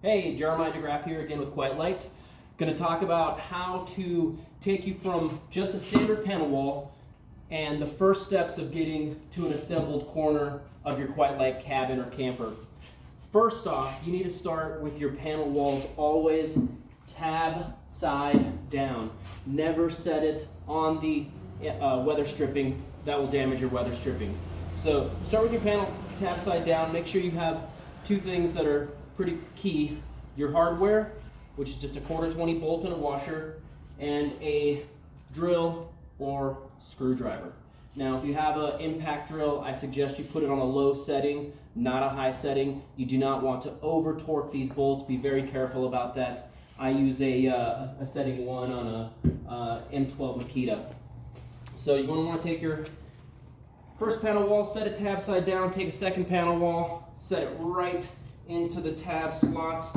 Hey, Jeremiah DeGraff here again with Quitelite. Going to talk about how to take you from just a standard panel wall and the first steps of getting to an assembled corner of your Quitelite cabin or camper. First off, you need to start with your panel walls always tab side down. Never set it on the weather stripping. That will damage your weather stripping. So start with your panel tab side down. Make sure you have two things that are pretty key: your hardware, which is just a 1/4-20 bolt and a washer, and a drill or screwdriver. Now, if you have an impact drill, I suggest you put it on a low setting, not a high setting. You do not want to over torque these bolts. Be very careful about that. I use a setting 1 on a M12 Makita. So you're going to want to take your first panel wall, set it tab side down, take a second panel wall, set it right into the tab slots,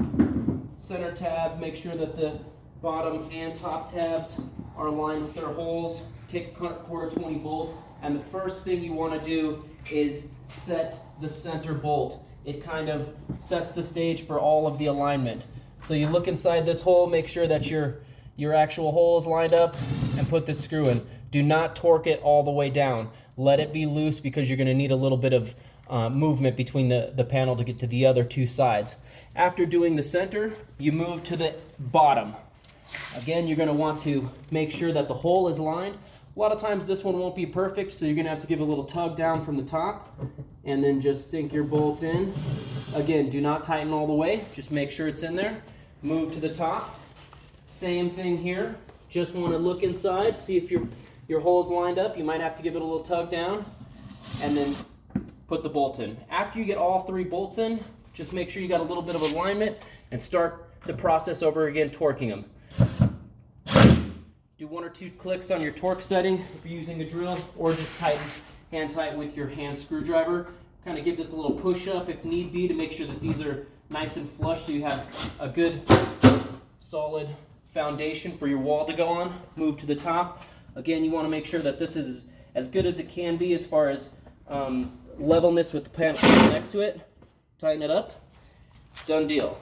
center tab, make sure that the bottom and top tabs are aligned with their holes. Take a 1/4-20 bolt, and the first thing you want to do is set the center bolt. It kind of sets the stage for all of the alignment. So you look inside this hole, make sure that your actual hole is lined up, and put this screw in. Do not torque it all the way down. Let it be loose because you're going to need a little bit of movement between the panel to get to the other two sides. After doing the center, you move to the bottom. Again, you're going to want to make sure that the hole is lined. A lot of times this one won't be perfect, so you're going to have to give a little tug down from the top and then just sink your bolt in. Again, do not tighten all the way, just make sure it's in there. Move to the top. Same thing here. Just want to look inside, see if your hole's lined up. You might have to give it a little tug down and then put the bolt in. After you get all 3 bolts in, just make sure you got a little bit of alignment and start the process over again, torquing them. Do 1 or 2 clicks on your torque setting if you're using a drill, or just hand tighten with your hand screwdriver. Kind of give this a little push up if need be to make sure that these are nice and flush so you have a good solid foundation for your wall to go on. Move to the top. Again, you want to make sure that this is as good as it can be as far as levelness with the panel next to it. Tighten it up. Done deal.